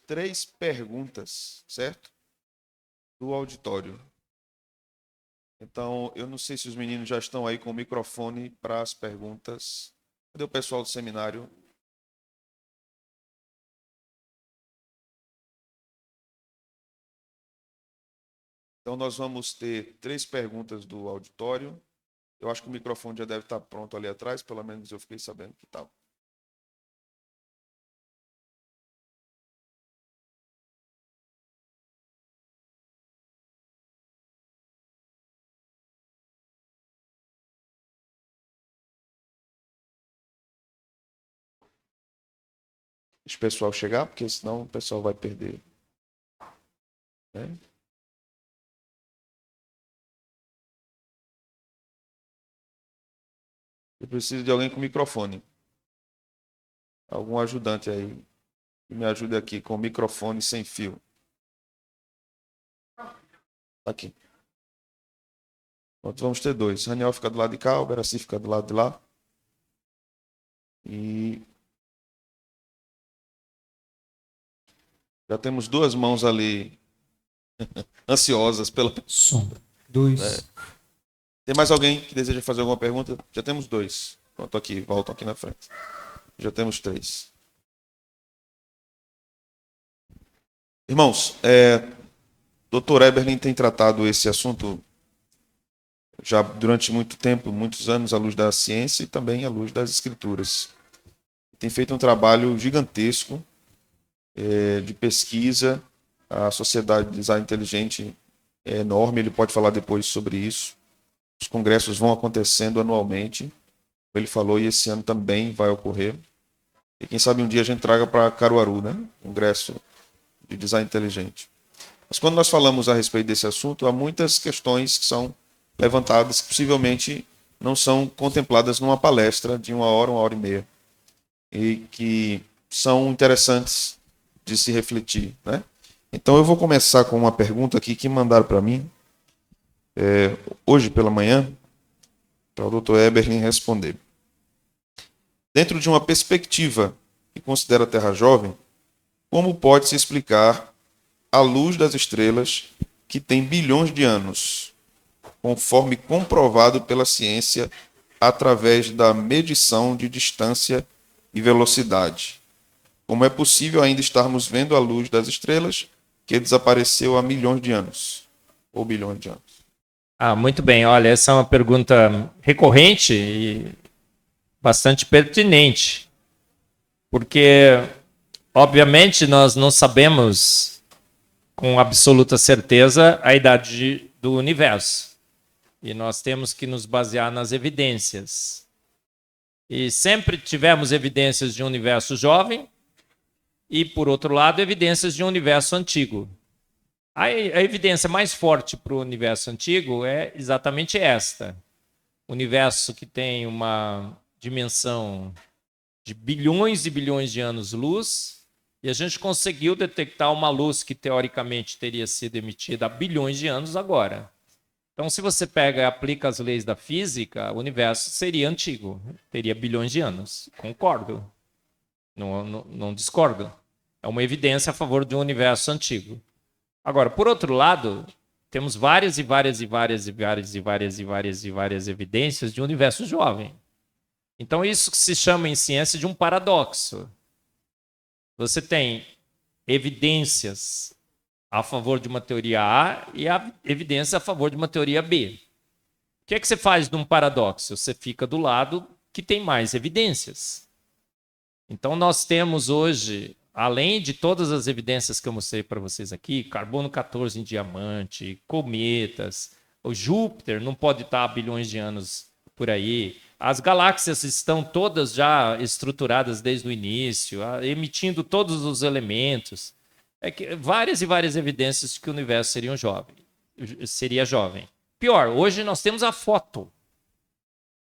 3 perguntas, certo? Do auditório. Então, eu não sei se os meninos já estão aí com o microfone para as perguntas. Cadê o pessoal do seminário? Então, nós vamos ter 3 perguntas do auditório. Eu acho que o microfone já deve estar pronto ali atrás, pelo menos eu fiquei sabendo que estava. Deixa o pessoal chegar, porque senão o pessoal vai perder, né? Eu preciso de alguém com microfone. Algum ajudante aí que me ajude aqui com o microfone sem fio. Aqui. Pronto, vamos ter 2. Raniel fica do lado de cá, o Beraci fica do lado de lá. E já temos 2 mãos ali ansiosas pela. Som. 2. Tem mais alguém que deseja fazer alguma pergunta? Já temos 2. Pronto, aqui, voltam aqui na frente. Já temos 3. Irmãos, Dr. Eberlin tem tratado esse assunto já durante muito tempo, muitos anos, à luz da ciência e também à luz das escrituras. Tem feito um trabalho gigantesco de pesquisa. A Sociedade de Design Inteligente é enorme, ele pode falar depois sobre isso. Os congressos vão acontecendo anualmente, ele falou, e esse ano também vai ocorrer. E quem sabe um dia a gente traga para Caruaru, né? Congresso de Design Inteligente. Mas quando nós falamos a respeito desse assunto, há muitas questões que são levantadas que possivelmente não são contempladas numa palestra de 1 hora e meia, e que são interessantes de se refletir, né? Então eu vou começar com uma pergunta aqui que mandaram para mim hoje pela manhã, para o Dr. Eberlin responder. Dentro de uma perspectiva que considera a Terra jovem, como pode-se explicar a luz das estrelas que tem bilhões de anos, conforme comprovado pela ciência através da medição de distância e velocidade? Como é possível ainda estarmos vendo a luz das estrelas que desapareceu há milhões de anos, ou bilhões de anos? Muito bem. Olha, essa é uma pergunta recorrente e bastante pertinente, porque, obviamente, nós não sabemos com absoluta certeza a idade do universo. E nós temos que nos basear nas evidências. E sempre tivemos evidências de um universo jovem e, por outro lado, evidências de um universo antigo. A evidência mais forte para o universo antigo é exatamente esta. Universo que tem uma dimensão de bilhões e bilhões de anos-luz, e a gente conseguiu detectar uma luz que teoricamente teria sido emitida há bilhões de anos agora. Então, se você pega e aplica as leis da física, o universo seria antigo, teria bilhões de anos. Concordo, não discordo. É uma evidência a favor de um universo antigo. Agora, por outro lado, temos várias evidências de um universo jovem. Então, isso que se chama em ciência de um paradoxo. Você tem evidências a favor de uma teoria A e evidências a favor de uma teoria B. O que é que você faz num paradoxo? Você fica do lado que tem mais evidências. Então, nós temos hoje, além de todas as evidências que eu mostrei para vocês aqui, carbono 14 em diamante, cometas, o Júpiter não pode estar há bilhões de anos por aí. As galáxias estão todas já estruturadas desde o início, emitindo todos os elementos. Várias e várias evidências de que o universo seria jovem. Pior, hoje nós temos a foto.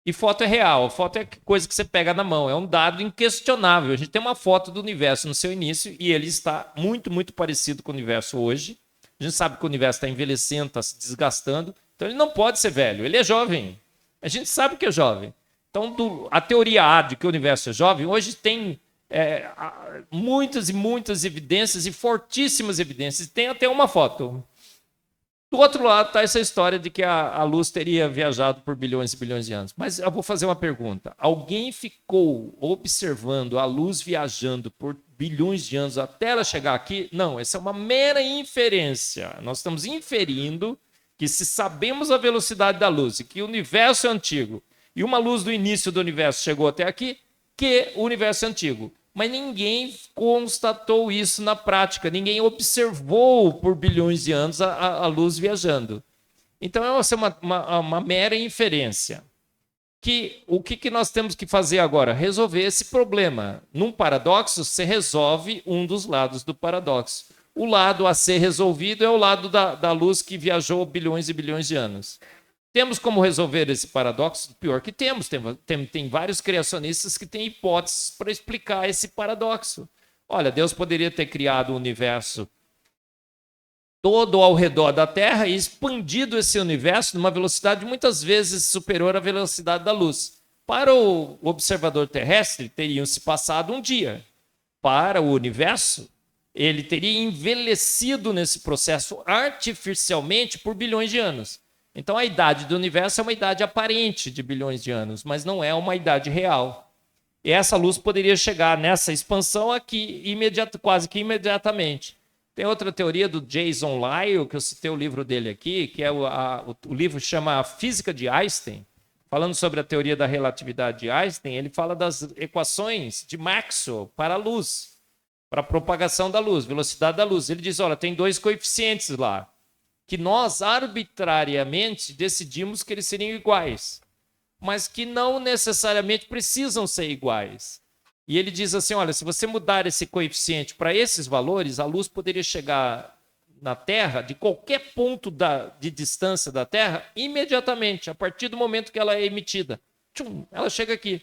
E foto é real, a foto é coisa que você pega na mão, é um dado inquestionável. A gente tem uma foto do universo no seu início e ele está muito, muito parecido com o universo hoje. A gente sabe que o universo está envelhecendo, está se desgastando, então ele não pode ser velho, ele é jovem. A gente sabe que é jovem. Então, a teoria A de que o universo é jovem, hoje tem muitas e muitas evidências e fortíssimas evidências. Tem até uma foto. Do outro lado está essa história de que a luz teria viajado por bilhões e bilhões de anos. Mas eu vou fazer uma pergunta. Alguém ficou observando a luz viajando por bilhões de anos até ela chegar aqui? Não, essa é uma mera inferência. Nós estamos inferindo que, se sabemos a velocidade da luz e que o universo é antigo, e uma luz do início do universo chegou até aqui, que o universo é antigo. Mas ninguém constatou isso na prática, ninguém observou por bilhões de anos a luz viajando. Então, essa é uma mera inferência. O que nós temos que fazer agora? Resolver esse problema. Num paradoxo, você resolve um dos lados do paradoxo. O lado a ser resolvido é o lado da luz que viajou bilhões e bilhões de anos. Temos como resolver esse paradoxo? Pior que temos. Tem vários criacionistas que têm hipóteses para explicar esse paradoxo. Olha, Deus poderia ter criado o universo todo ao redor da Terra e expandido esse universo numa velocidade muitas vezes superior à velocidade da luz. Para o observador terrestre, teriam se passado um dia. Para o universo, ele teria envelhecido nesse processo artificialmente por bilhões de anos. Então, a idade do universo é uma idade aparente de bilhões de anos, mas não é uma idade real. E essa luz poderia chegar nessa expansão aqui quase que imediatamente. Tem outra teoria do Jason Lisle, que eu citei o livro dele aqui, que é o livro chama A Física de Einstein, falando sobre a teoria da relatividade de Einstein. Ele fala das equações de Maxwell para a luz, para a propagação da luz, velocidade da luz. Ele diz, olha, tem dois coeficientes lá, que nós arbitrariamente decidimos que eles seriam iguais, mas que não necessariamente precisam ser iguais. E ele diz assim, olha, se você mudar esse coeficiente para esses valores, a luz poderia chegar na Terra, de qualquer ponto de distância da Terra, imediatamente, a partir do momento que ela é emitida. Tchum, ela chega aqui.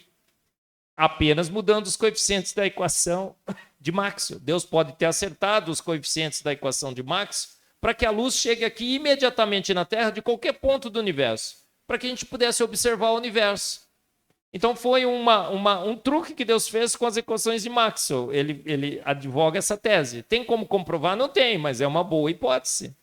Apenas mudando os coeficientes da equação de Maxwell. Deus pode ter acertado os coeficientes da equação de Maxwell para que a luz chegue aqui imediatamente na Terra, de qualquer ponto do universo, para que a gente pudesse observar o universo. Então foi um truque que Deus fez com as equações de Maxwell. Ele advoga essa tese. Tem como comprovar? Não tem, mas é uma boa hipótese.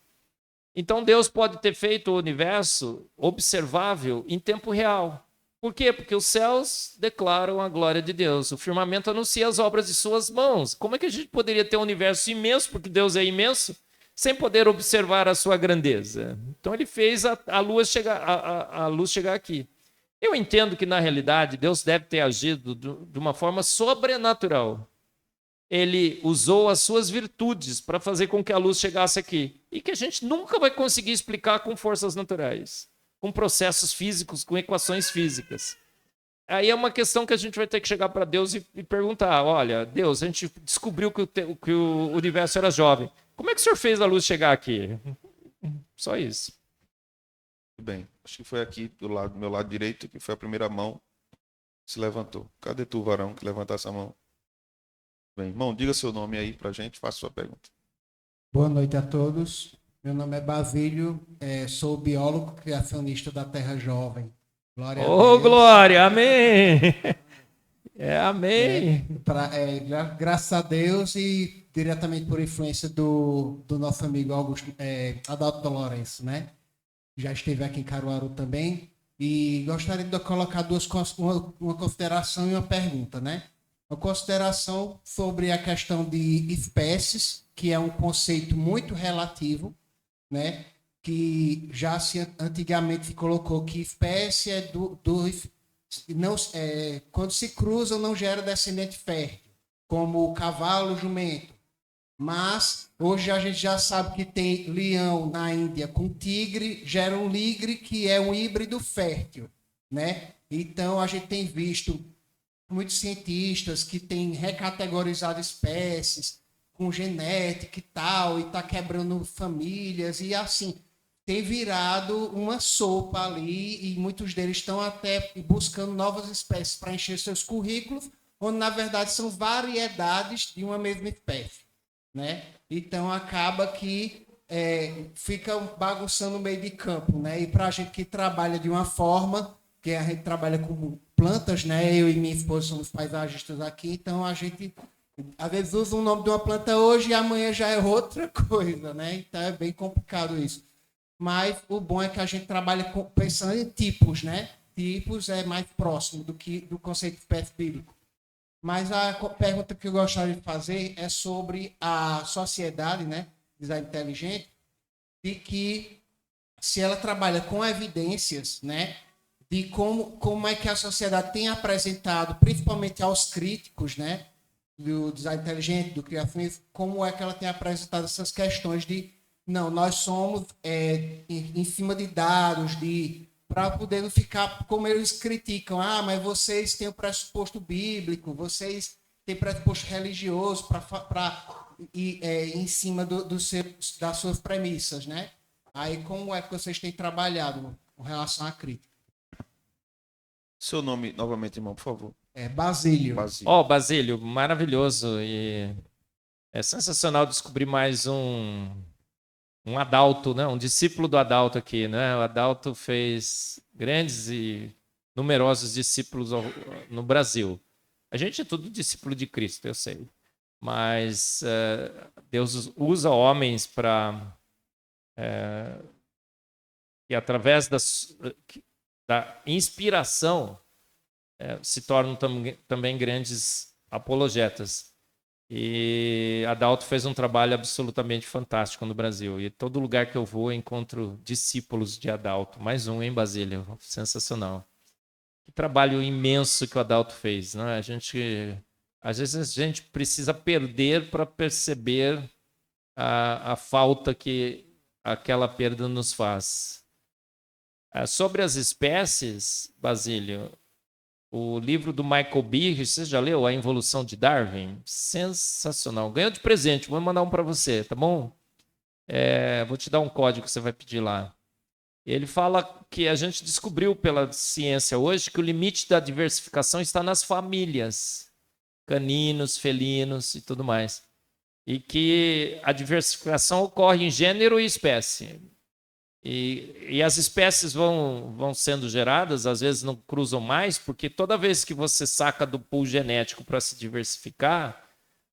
Então Deus pode ter feito o universo observável em tempo real. Por quê? Porque os céus declaram a glória de Deus. O firmamento anuncia as obras de suas mãos. Como é que a gente poderia ter um universo imenso, porque Deus é imenso, sem poder observar a sua grandeza? Então ele fez a luz chegar aqui. Eu entendo que, na realidade, Deus deve ter agido de uma forma sobrenatural. Ele usou as suas virtudes para fazer com que a luz chegasse aqui. E que a gente nunca vai conseguir explicar com forças naturais, com processos físicos, com equações físicas. Aí é uma questão que a gente vai ter que chegar para Deus e perguntar, olha, Deus, a gente descobriu que o universo era jovem. Como é que o senhor fez a luz chegar aqui? Só isso. Bem, acho que foi aqui do meu lado direito, que foi a primeira mão que se levantou. Cadê tu, varão, que levantasse a mão? Bem, irmão, diga seu nome aí pra gente, faça sua pergunta. Boa noite a todos. Meu nome é Basílio, sou biólogo criacionista da Terra Jovem. Glória a Deus. Glória, amém! Amém! Graças a Deus e diretamente por influência do nosso amigo Adalto Lourenço, né? Já esteve aqui em Caruaru também, e gostaria de colocar uma consideração e uma pergunta, né? Uma consideração sobre a questão de espécies, que é um conceito muito relativo, né? Que já antigamente se colocou que espécie é quando se cruzam não gera descendente fértil, como o cavalo, o jumento. Mas hoje a gente já sabe que tem leão na Índia com tigre, gera um ligre que é um híbrido fértil, né? Então a gente tem visto muitos cientistas que têm recategorizado espécies com genética e tal, e está quebrando famílias, e assim, tem virado uma sopa ali, e muitos deles estão até buscando novas espécies para encher seus currículos, onde na verdade são variedades de uma mesma espécie, né? Então acaba que fica bagunçando o meio de campo, né? E para a gente que trabalha de uma forma, porque a gente trabalha com plantas, né? Eu e minha esposa somos paisagistas aqui, então a gente às vezes usa o nome de uma planta hoje e amanhã já é outra coisa, né? Então é bem complicado isso. Mas o bom é que a gente trabalha pensando em tipos, né? Tipos é mais próximo do conceito de espécie bíblico. Mas a pergunta que eu gostaria de fazer é sobre a sociedade, né? Design inteligente, de que se ela trabalha com evidências, né? De como é que a sociedade tem apresentado, principalmente aos críticos, né? Do design inteligente, do criacionismo, como é que ela tem apresentado essas questões de não, nós somos em cima de dados, para poder não ficar como eles criticam, mas vocês têm o pressuposto bíblico, vocês têm pressuposto religioso em cima das suas premissas, né? Aí como é que vocês têm trabalhado com relação à crítica? Seu nome, novamente, irmão, por favor. Basílio. Basílio, maravilhoso. E é sensacional descobrir mais um Adalto, né? Um discípulo do Adalto aqui, né? O Adalto fez grandes e numerosos discípulos no Brasil. A gente é tudo discípulo de Cristo, eu sei. Mas Deus usa homens para que através da inspiração se tornam também grandes apologetas. E Adalto fez um trabalho absolutamente fantástico no Brasil. E todo lugar que eu vou, eu encontro discípulos de Adalto. Mais um em Basília, sensacional. Que trabalho imenso que o Adalto fez, né? Às vezes a gente precisa perder para perceber a falta que aquela perda nos faz. Sobre as espécies, Basílio, o livro do Michael Behe, você já leu A Involução de Darwin? Sensacional. Ganhou de presente, vou mandar um para você, tá bom? Vou te dar um código que você vai pedir lá. Ele fala que a gente descobriu pela ciência hoje que o limite da diversificação está nas famílias, caninos, felinos e tudo mais. E que a diversificação ocorre em gênero e espécie. E as espécies vão sendo geradas, às vezes não cruzam mais, porque toda vez que você saca do pool genético para se diversificar,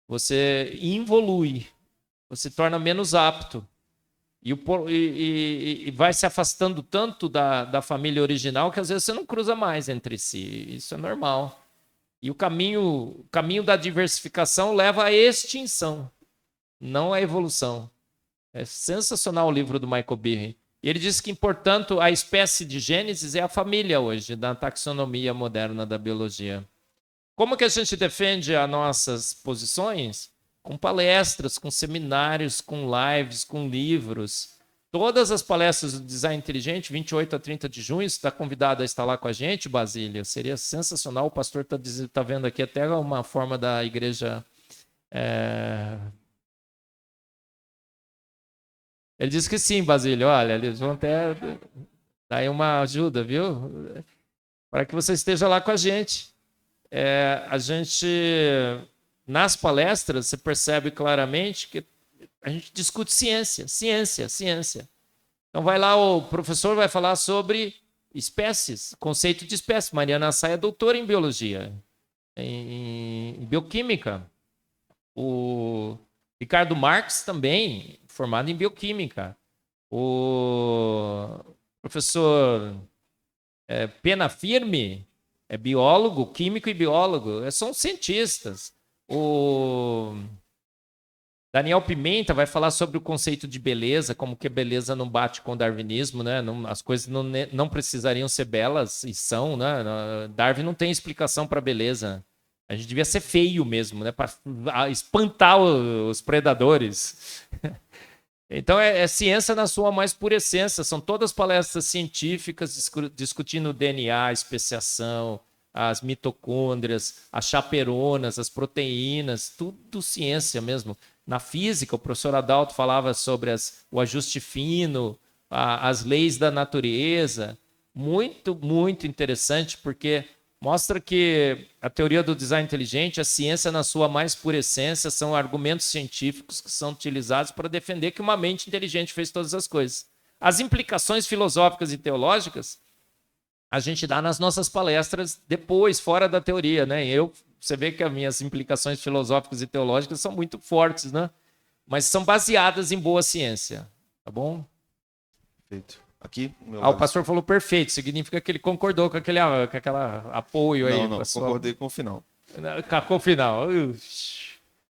você involui, você torna menos apto. E vai se afastando tanto da família original que às vezes você não cruza mais entre si. Isso é normal. E o caminho da diversificação leva à extinção, não à evolução. É sensacional o livro do Michael Behe. E ele diz que, portanto, a espécie de Gênesis é a família hoje, da taxonomia moderna da biologia. Como que a gente defende as nossas posições? Com palestras, com seminários, com lives, com livros. Todas as palestras do Design Inteligente, 28 a 30 de junho, você está convidado a estar lá com a gente, Basílio. Seria sensacional. O pastor está vendo aqui até uma forma da igreja... Ele disse que sim, Basílio. Olha, eles vão até dar aí uma ajuda, viu? Para que você esteja lá com a gente. Nas palestras, você percebe claramente que a gente discute ciência. Então vai lá, o professor vai falar sobre espécies, conceito de espécie. Mariana Assay é doutora em biologia, em bioquímica. O Ricardo Marques também, formado em bioquímica. O professor Pena Firme é biólogo, químico e biólogo. São cientistas. O Daniel Pimenta vai falar sobre o conceito de beleza, como que a beleza não bate com o darwinismo, né? As coisas não precisariam ser belas e são, né? Darwin não tem explicação para beleza. A gente devia ser feio mesmo, né? Para espantar os predadores. Então, é ciência na sua mais pura essência. São todas palestras científicas discutindo o DNA, a especiação, as mitocôndrias, as chaperonas, as proteínas, tudo ciência mesmo. Na física, o professor Adalto falava sobre o ajuste fino, as leis da natureza. Muito, muito interessante, porque mostra que a teoria do design inteligente, a ciência na sua mais pura essência, são argumentos científicos que são utilizados para defender que uma mente inteligente fez todas as coisas. As implicações filosóficas e teológicas a gente dá nas nossas palestras depois, fora da teoria, né? Você vê que as minhas implicações filosóficas e teológicas são muito fortes, né? Mas são baseadas em boa ciência, tá bom? Perfeito. Aqui, o meu O lado pastor falou perfeito, significa que ele concordou com aquela apoio aí. Não, concordei com o final. Com o final.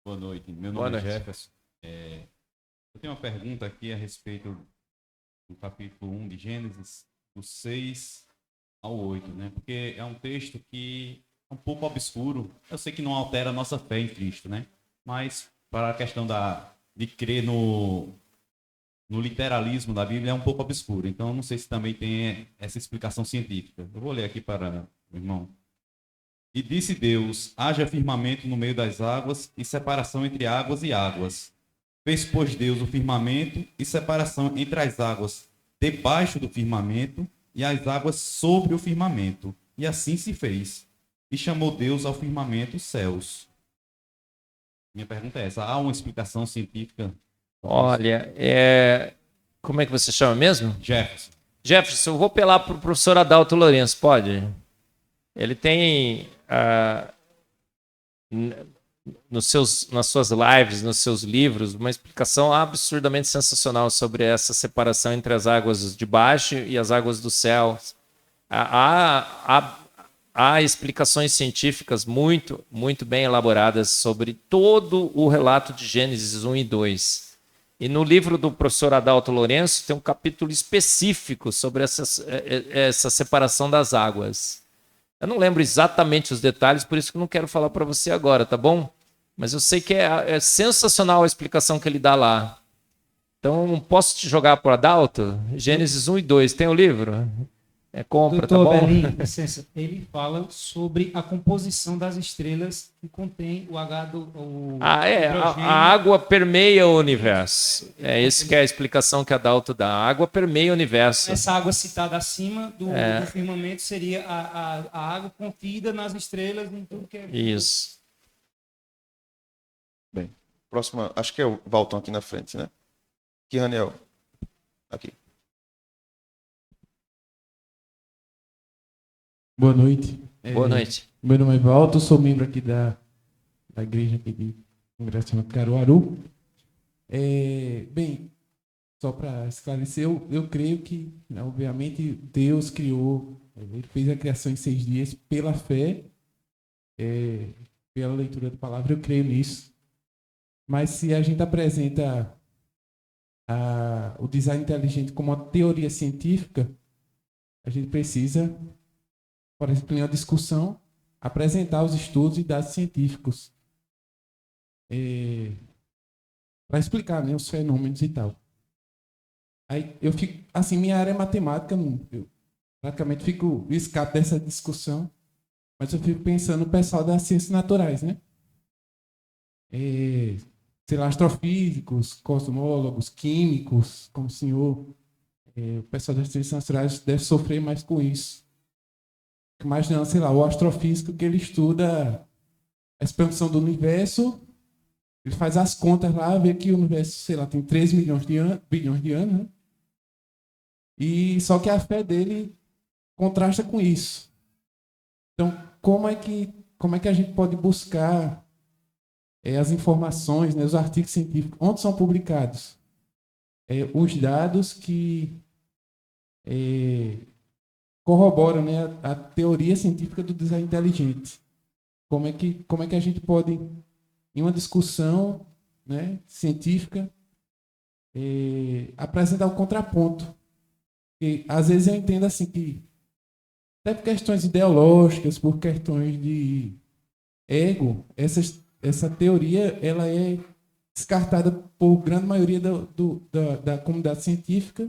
Boa noite, meu Boa nome noite. é Jefferson. Eu tenho uma pergunta aqui a respeito do capítulo 1 de Gênesis, do 6 ao 8, né? Porque é um texto que é um pouco obscuro. Eu sei que não altera a nossa fé em Cristo, né? Mas para a questão de crer no literalismo da Bíblia é um pouco obscuro. Então, eu não sei se também tem essa explicação científica. Eu vou ler aqui para o irmão. E disse Deus: haja firmamento no meio das águas e separação entre águas e águas. Fez, pois, Deus o firmamento e separação entre as águas debaixo do firmamento e as águas sobre o firmamento. E assim se fez. E chamou Deus ao firmamento céus. Minha pergunta é essa: há uma explicação científica? Olha, como é que você chama mesmo? Jefferson. Jefferson, eu vou apelar para o professor Adalto Lourenço, pode? Ele tem, nas suas lives, nos seus livros, uma explicação absurdamente sensacional sobre essa separação entre as águas de baixo e as águas do céu. Há explicações científicas muito, muito bem elaboradas sobre todo o relato de Gênesis 1 e 2. E no livro do professor Adalto Lourenço tem um capítulo específico sobre essa separação das águas. Eu não lembro exatamente os detalhes, por isso que eu não quero falar para você agora, tá bom? Mas eu sei que é sensacional a explicação que ele dá lá. Então, posso te jogar para o Adalto? Gênesis 1 e 2, tem o livro? Compra, tá bom? Berlim, licença, ele fala sobre a composição das estrelas que contém o H do hidrogênio. A água permeia o universo. Esse que é a explicação que a Adalto dá. A água permeia o universo. Essa água citada acima do firmamento seria a água contida nas estrelas em tudo que é... Isso. Bem, próxima, acho que é o Valton aqui na frente, né? Aqui, Raniel. Aqui. Boa noite. Boa noite. Meu nome é Valton, sou membro aqui da igreja aqui de Congresso de Caruaru. Bem, só para esclarecer, eu creio que, obviamente, Deus criou, ele fez a criação em 6 dias pela fé, pela leitura da palavra, eu creio nisso. Mas se a gente apresenta o design inteligente como uma teoria científica, a gente precisa, por exemplo, em uma discussão, apresentar os estudos e dados científicos para explicar, né, os fenômenos e tal. Aí eu fico, assim, minha área é matemática, eu praticamente escapo dessa discussão, mas eu fico pensando no pessoal das ciências naturais, né? Sei lá, astrofísicos, cosmólogos, químicos, como o senhor, o pessoal das ciências naturais deve sofrer mais com isso. Imaginando, sei lá, o astrofísico que ele estuda a expansão do universo, ele faz as contas lá, vê que o universo, sei lá, tem 3 bilhões de anos, né? E só que a fé dele contrasta com isso. Então, como é que a gente pode buscar as informações, né, os artigos científicos, onde são publicados os dados que corroboram, né, a teoria científica do design inteligente. Como é que a gente pode, em uma discussão, né, científica, apresentar o contraponto? Porque, às vezes eu entendo assim que, até por questões ideológicas, por questões de ego, essa teoria ela é descartada por grande maioria da comunidade científica.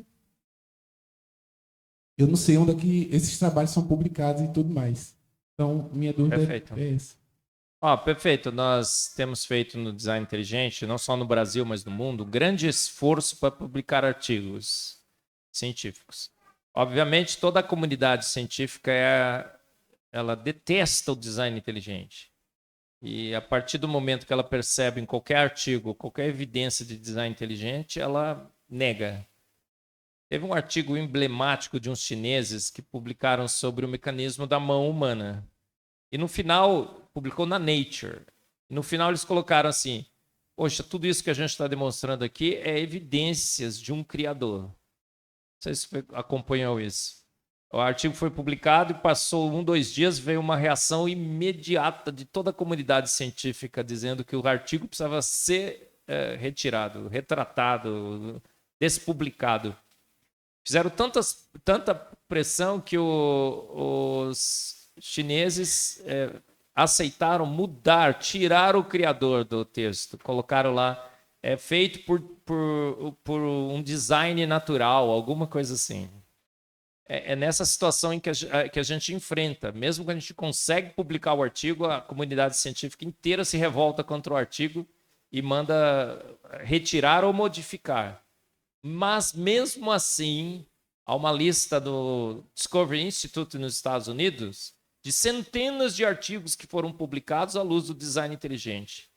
Eu não sei onde é que esses trabalhos são publicados e tudo mais. Então, minha dúvida é essa. Perfeito. Nós temos feito no Design Inteligente, não só no Brasil, mas no mundo, um grande esforço para publicar artigos científicos. Obviamente, toda a comunidade científica ela detesta o design inteligente. E a partir do momento que ela percebe em qualquer artigo, qualquer evidência de design inteligente, ela nega. Teve um artigo emblemático de uns chineses que publicaram sobre o mecanismo da mão humana. E no final, publicou na Nature. E no final eles colocaram assim, poxa, tudo isso que a gente está demonstrando aqui é evidências de um criador. Não sei se você acompanhou isso. O artigo foi publicado e passou 2 dias, veio uma reação imediata de toda a comunidade científica dizendo que o artigo precisava ser retirado, retratado, despublicado. Fizeram tanta pressão que os chineses aceitaram mudar, tirar o criador do texto. Colocaram lá, feito por um design natural, alguma coisa assim. É nessa situação em que a gente enfrenta. Mesmo que a gente consegue publicar o artigo, a comunidade científica inteira se revolta contra o artigo e manda retirar ou modificar. Mas, mesmo assim, há uma lista do Discovery Institute nos Estados Unidos de centenas de artigos que foram publicados à luz do design inteligente.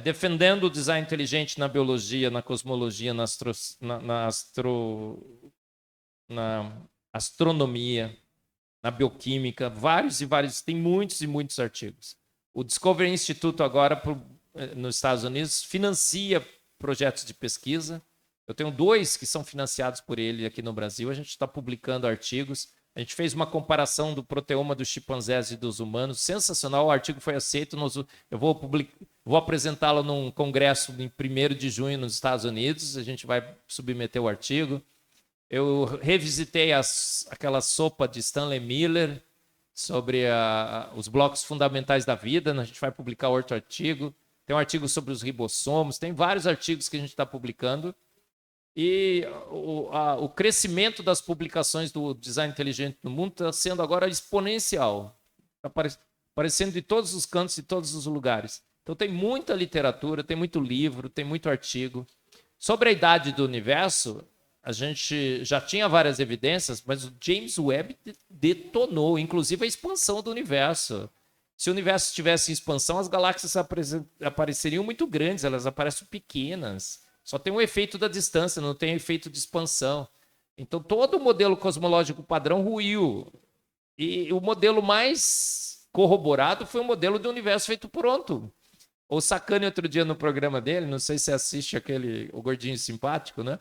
Defendendo o design inteligente na biologia, na cosmologia, na astronomia, na bioquímica, vários e vários, tem muitos e muitos artigos. O Discovery Institute agora, nos Estados Unidos, financia projetos de pesquisa. Eu tenho 2 que são financiados por ele aqui no Brasil. A gente está publicando artigos. A gente fez uma comparação do proteoma dos chimpanzés e dos humanos. Sensacional, o artigo foi aceito. Eu vou apresentá-lo num congresso em 1º de junho nos Estados Unidos. A gente vai submeter o artigo. Eu revisitei aquela sopa de Stanley Miller sobre os blocos fundamentais da vida. A gente vai publicar outro artigo. Tem um artigo sobre os ribossomos. Tem vários artigos que a gente está publicando. E o crescimento das publicações do design inteligente no mundo está sendo agora exponencial. Está aparecendo de todos os cantos, de todos os lugares. Então tem muita literatura, tem muito livro, tem muito artigo. Sobre a idade do universo, a gente já tinha várias evidências, mas o James Webb detonou, inclusive a expansão do universo. Se o universo estivesse em expansão, as galáxias apareceriam muito grandes, elas aparecem pequenas. Só tem um efeito da distância, não tem efeito de expansão. Então, todo o modelo cosmológico padrão ruiu. E o modelo mais corroborado foi o modelo do universo feito pronto. O Sacani, outro dia no programa dele, não sei se você assiste o Gordinho Simpático, né?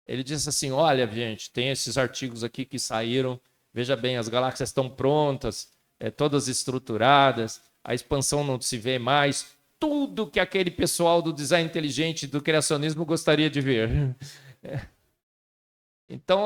Ele disse assim, olha, gente, tem esses artigos aqui que saíram, veja bem, as galáxias estão prontas, todas estruturadas, a expansão não se vê mais, tudo que aquele pessoal do design inteligente, do criacionismo gostaria de ver. Então,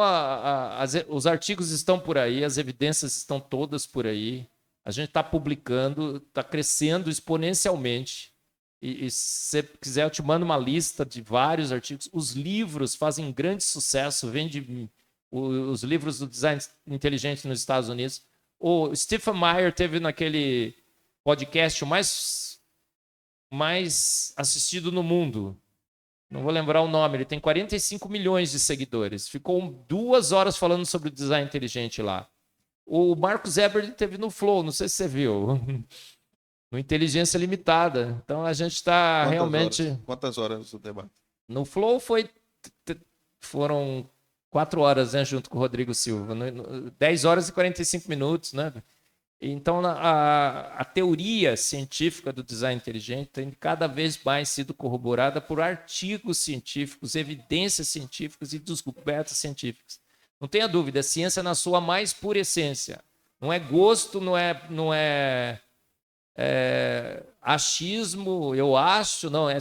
os artigos estão por aí, as evidências estão todas por aí, a gente está publicando, está crescendo exponencialmente. E se você quiser, eu te mando uma lista de vários artigos. Os livros fazem grande sucesso, vende os livros do design inteligente nos Estados Unidos. O Stephen Meyer teve naquele podcast mais assistido no mundo. Não vou lembrar o nome, ele tem 45 milhões de seguidores. Ficou 2 horas falando sobre o design inteligente lá. O Marcus Eberlin teve no Flow, não sei se você viu. No Inteligência Limitada. Então a gente está realmente. Quantas horas o debate? No Flow foram 4 horas, né, junto com o Rodrigo Silva. 10 horas e 45 minutos, né? Então, a teoria científica do design inteligente tem cada vez mais sido corroborada por artigos científicos, evidências científicas e descobertas científicas. Não tenha dúvida, a ciência na sua mais pura essência. Não é gosto, não é achismo, eu acho, não, é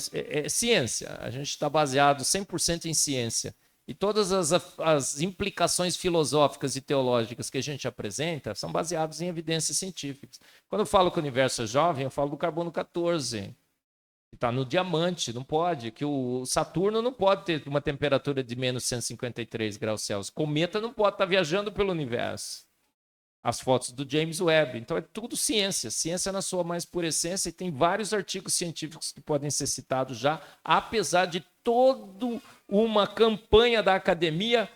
ciência. A gente está baseado 100% em ciência. E todas as implicações filosóficas e teológicas que a gente apresenta são baseadas em evidências científicas. Quando eu falo que o universo é jovem, eu falo do carbono 14, que está no diamante, não pode, que o Saturno não pode ter uma temperatura de menos 153 graus Celsius. Cometa não pode estar viajando pelo universo. As fotos do James Webb. Então é tudo ciência. Ciência na sua mais pura essência, e tem vários artigos científicos que podem ser citados já, apesar de toda uma campanha da academia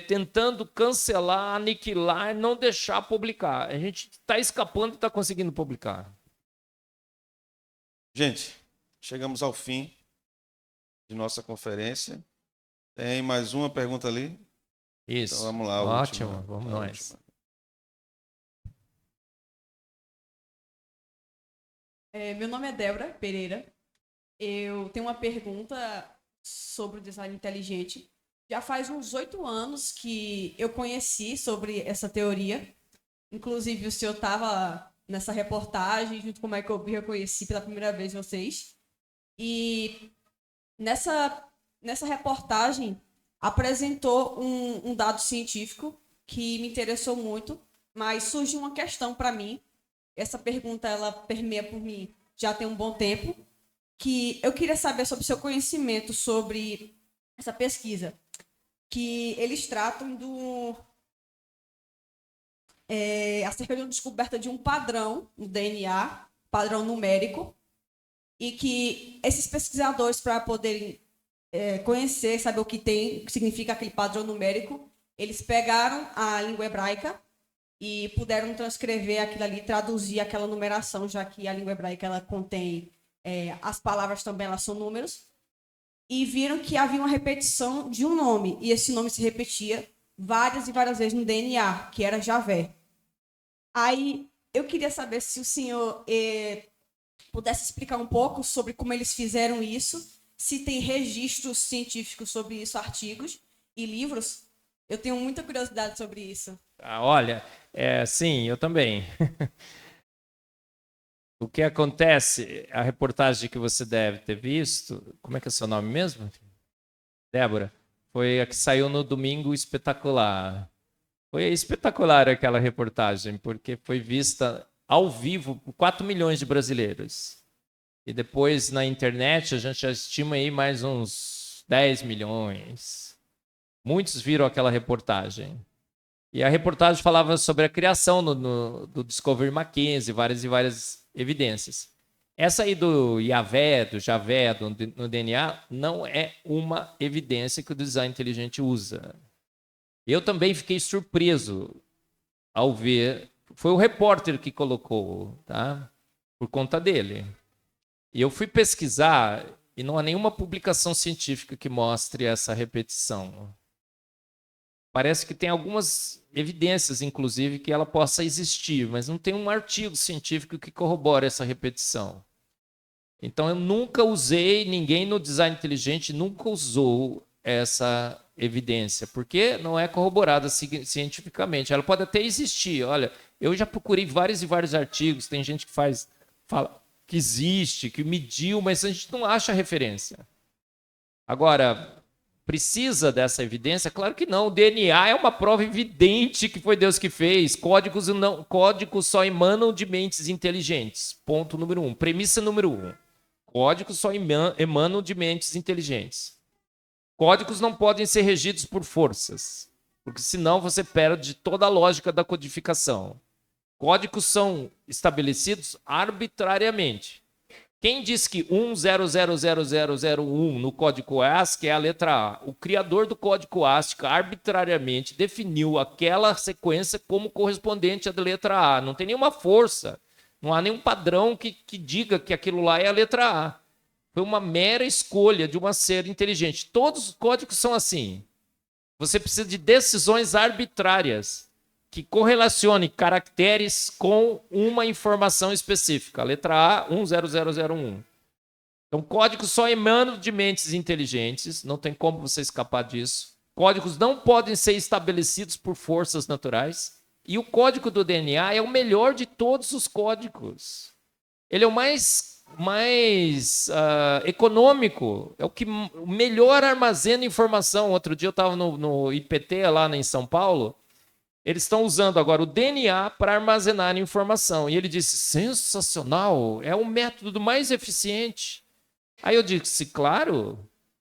tentando cancelar, aniquilar, não deixar publicar. A gente está escapando e está conseguindo publicar. Gente, chegamos ao fim de nossa conferência. Tem mais uma pergunta ali? Isso. Então vamos lá. a Ótimo, última, vamos a nós. última. Meu nome é Débora Pereira. Eu tenho uma pergunta sobre o design inteligente. Já faz uns 8 anos que eu conheci sobre essa teoria. Inclusive, o senhor estava nessa reportagem, junto com o Michael B. Eu conheci pela primeira vez vocês. E nessa reportagem apresentou um dado científico que me interessou muito, mas surgiu uma questão para mim. Essa pergunta ela permeia por mim já tem um bom tempo, que eu queria saber sobre o seu conhecimento sobre essa pesquisa, que eles tratam acerca de uma descoberta de um padrão no DNA, padrão numérico, e que esses pesquisadores, para poderem conhecer, saber o que significa aquele padrão numérico, eles pegaram a língua hebraica e puderam transcrever aquilo ali, traduzir aquela numeração, já que a língua hebraica ela contém, as palavras também elas são números, e viram que havia uma repetição de um nome, e esse nome se repetia várias e várias vezes no DNA, que era Javé. Aí eu queria saber se o senhor pudesse explicar um pouco sobre como eles fizeram isso, se tem registros científicos sobre isso, artigos e livros. Eu tenho muita curiosidade sobre isso. Olha, sim, eu também. O que acontece, a reportagem que você deve ter visto, como é que é o seu nome mesmo? Débora, foi a que saiu no Domingo Espetacular. Foi espetacular aquela reportagem, porque foi vista ao vivo por 4 milhões de brasileiros. E depois na internet a gente já estima aí mais uns 10 milhões. Muitos viram aquela reportagem. E a reportagem falava sobre a criação do Discovery Mackenzie, várias e várias evidências. Essa aí do Javé, no DNA, não é uma evidência que o design inteligente usa. Eu também fiquei surpreso ao ver. Foi o repórter que colocou, tá? Por conta dele. E eu fui pesquisar e não há nenhuma publicação científica que mostre essa repetição. Parece que tem algumas evidências, inclusive, que ela possa existir, mas não tem um artigo científico que corrobore essa repetição. Então, eu nunca usei, ninguém no design inteligente nunca usou essa evidência, porque não é corroborada cientificamente. Ela pode até existir. Olha, eu já procurei vários e vários artigos, tem gente que fala que existe, que mediu, mas a gente não acha referência. Agora, precisa dessa evidência? Claro que não. O DNA é uma prova evidente que foi Deus que fez. Códigos só emanam de mentes inteligentes. Ponto número 1. Premissa número 1. Códigos só emanam de mentes inteligentes. Códigos não podem ser regidos por forças, porque senão você perde toda a lógica da codificação. Códigos são estabelecidos arbitrariamente. Quem diz que 1000001 no código ASCII é a letra A? O criador do código ASCII arbitrariamente definiu aquela sequência como correspondente à letra A. Não tem nenhuma força, não há nenhum padrão que diga que aquilo lá é a letra A. Foi uma mera escolha de uma ser inteligente. Todos os códigos são assim. Você precisa de decisões arbitrárias que correlacione caracteres com uma informação específica. A letra A, 10001. Então, códigos só emanam de mentes inteligentes, não tem como você escapar disso. Códigos não podem ser estabelecidos por forças naturais. E o código do DNA é o melhor de todos os códigos. Ele é o mais econômico, é o que melhor armazena informação. Outro dia eu estava no IPT lá em São Paulo. Eles estão usando agora o DNA para armazenar informação. E ele disse, sensacional, é o método mais eficiente. Aí eu disse, claro,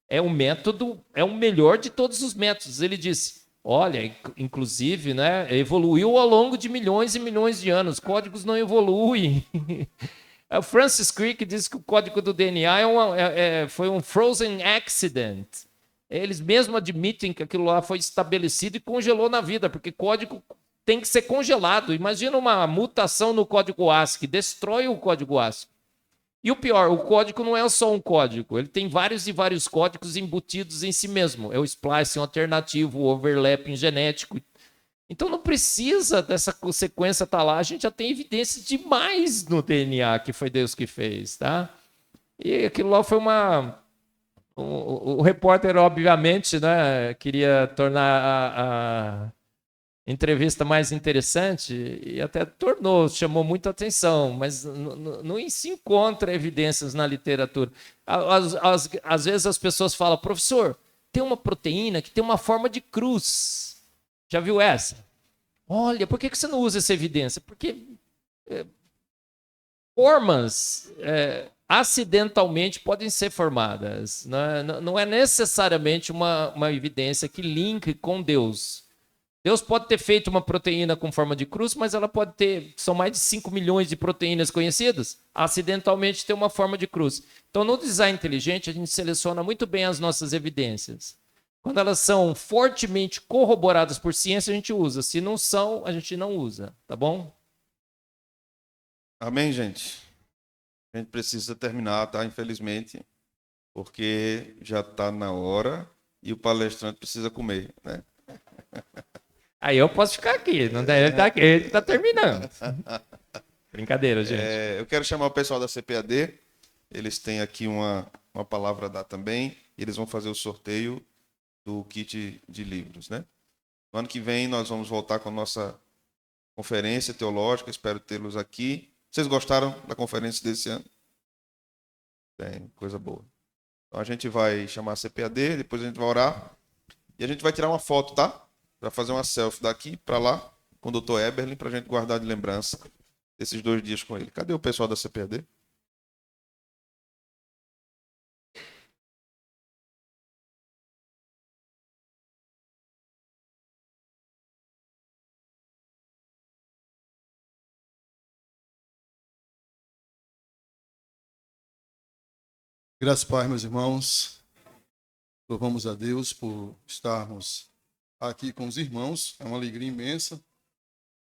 é o método, é o melhor de todos os métodos. Ele disse, olha, inclusive, né, evoluiu ao longo de milhões e milhões de anos. Códigos não evoluem. O Francis Crick disse que o código do DNA foi um frozen accident. Eles mesmo admitem que aquilo lá foi estabelecido e congelou na vida, porque código tem que ser congelado. Imagina uma mutação no código ASCII, destrói o código ASCII. E o pior, o código não é só um código, ele tem vários e vários códigos embutidos em si mesmo. É o splicing alternativo, o overlapping genético. Então não precisa dessa sequência estar lá, a gente já tem evidência demais no DNA que foi Deus que fez, tá? E aquilo lá foi uma... O repórter, obviamente, né, queria tornar a entrevista mais interessante e até tornou, chamou muita atenção, mas não se encontra evidências na literatura. Às vezes as pessoas falam, professor, tem uma proteína que tem uma forma de cruz. Já viu essa? Olha, por que você não usa essa evidência? Porque formas acidentalmente podem ser formadas. Não é necessariamente uma evidência que linke com Deus. Deus pode ter feito uma proteína com forma de cruz, mas ela pode ter, são mais de 5 milhões de proteínas conhecidas, acidentalmente ter uma forma de cruz. Então, no design inteligente, a gente seleciona muito bem as nossas evidências. Quando elas são fortemente corroboradas por ciência, a gente usa. Se não são, a gente não usa, tá bom? Amém, gente? A gente precisa terminar, tá? Infelizmente, porque já está na hora e o palestrante precisa comer, né? Aí eu posso ficar aqui, não deve estar aqui, ele está terminando. Brincadeira, gente. Eu quero chamar o pessoal da CPAD, eles têm aqui uma palavra a dar também, e eles vão fazer o sorteio do kit de livros, né? No ano que vem nós vamos voltar com a nossa conferência teológica, espero tê-los aqui. Vocês gostaram da conferência desse ano? Tem, coisa boa. Então a gente vai chamar a CPAD, depois a gente vai orar, e a gente vai tirar uma foto, tá? Para fazer uma selfie daqui para lá com o Dr. Eberlin, para a gente guardar de lembrança esses 2 dias com ele. Cadê o pessoal da CPAD? Graças a Pai, meus irmãos. Louvamos a Deus por estarmos aqui com os irmãos. É uma alegria imensa,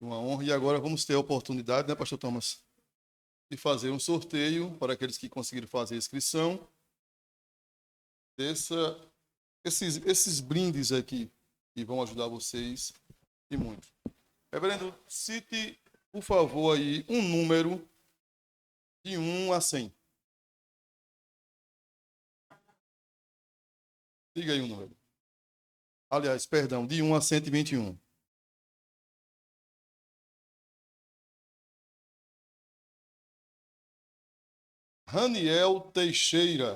uma honra. E agora vamos ter a oportunidade, né, pastor Thomas, de fazer um sorteio para aqueles que conseguiram fazer a inscrição. Esses brindes aqui que vão ajudar vocês e muito. Reverendo, cite, por favor, aí um número de 1 a 100. Diga aí um número. Aliás, perdão, de 1 a 121. Raniel Teixeira.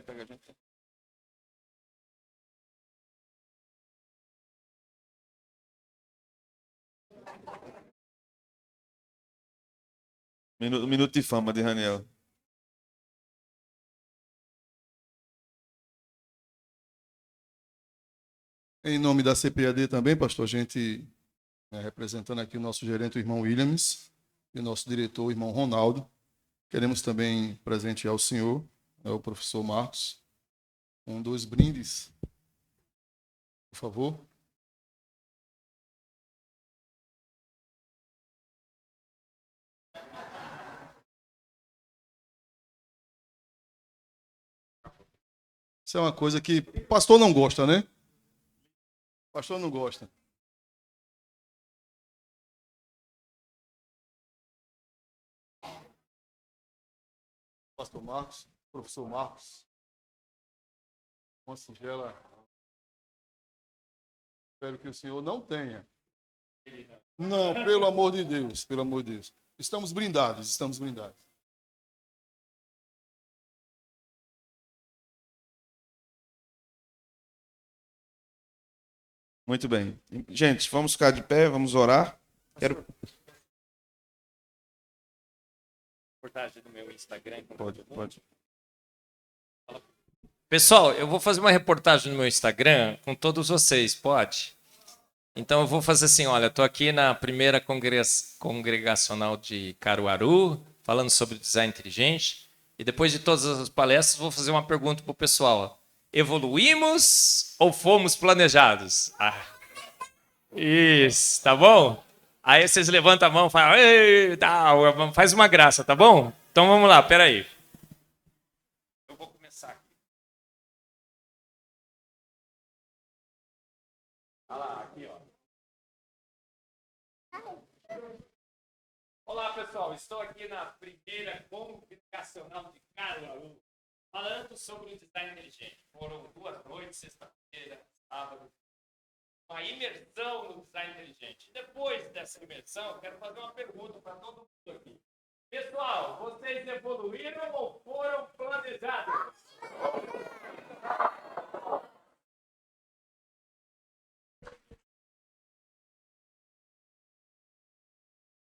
Pega a gente. Minuto de fama de Raniel. Em nome da CPAD também, pastor, a gente, representando aqui o nosso gerente, o irmão Williams, e o nosso diretor, o irmão Ronaldo, queremos também presentear o senhor, o professor Marcos, com 2 brindes. Por favor. Isso é uma coisa que o pastor não gosta, né? O pastor não gosta. Pastor Marcos, professor Marcos, uma singela. Espero que o senhor não tenha. Não, pelo amor de Deus, pelo amor de Deus. Estamos brindados, estamos brindados. Muito bem. Gente, vamos ficar de pé, vamos orar. Quero... Reportagem do meu Instagram. Pode. Pessoal, eu vou fazer uma reportagem no meu Instagram com todos vocês, pode? Então eu vou fazer assim, olha, estou aqui na primeira congregacional de Caruaru, falando sobre design inteligente, e depois de todas as palestras vou fazer uma pergunta para o pessoal. Evoluímos ou fomos planejados? Isso, tá bom? Aí vocês levantam a mão e falam, ei, tá, faz uma graça, tá bom? Então vamos lá, peraí. Eu vou começar aqui. Olha lá, aqui, ó. Olá, pessoal. Estou aqui na primeira congregacional de Caruaru, falando sobre o design inteligente. Foram 2 noites, sexta-feira, sábado, uma imersão no design inteligente. Depois dessa imersão, eu quero fazer uma pergunta para todo mundo aqui. Pessoal, vocês evoluíram ou foram planejados?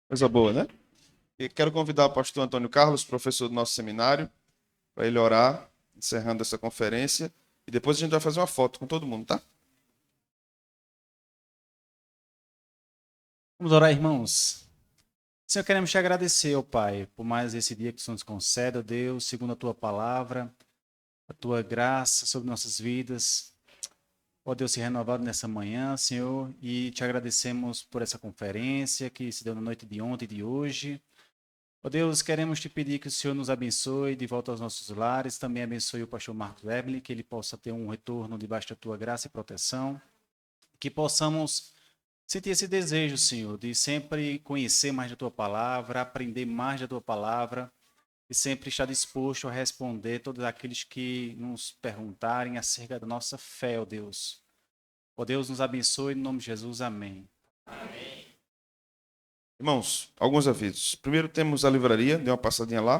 Coisa boa, né? E quero convidar o pastor Antônio Carlos, professor do nosso seminário, para ele orar, encerrando essa conferência. E depois a gente vai fazer uma foto com todo mundo, tá? Vamos orar, irmãos. Senhor, queremos te agradecer, ó Pai, por mais esse dia que o Senhor nos concede, ó Deus, segundo a tua palavra, a tua graça sobre nossas vidas. Ó Deus, se renovado nessa manhã, Senhor, e te agradecemos por essa conferência que se deu na noite de ontem e de hoje. Ó Deus, queremos te pedir que o Senhor nos abençoe de volta aos nossos lares, também abençoe o pastor Marcos Webley, que ele possa ter um retorno debaixo da tua graça e proteção, que possamos sentir esse desejo, Senhor, de sempre conhecer mais da tua palavra, aprender mais da tua palavra e sempre estar disposto a responder todos aqueles que nos perguntarem acerca da nossa fé, ó Deus. Ó Deus, nos abençoe, em nome de Jesus, amém. Irmãos, alguns avisos. Primeiro temos a livraria, dê uma passadinha lá.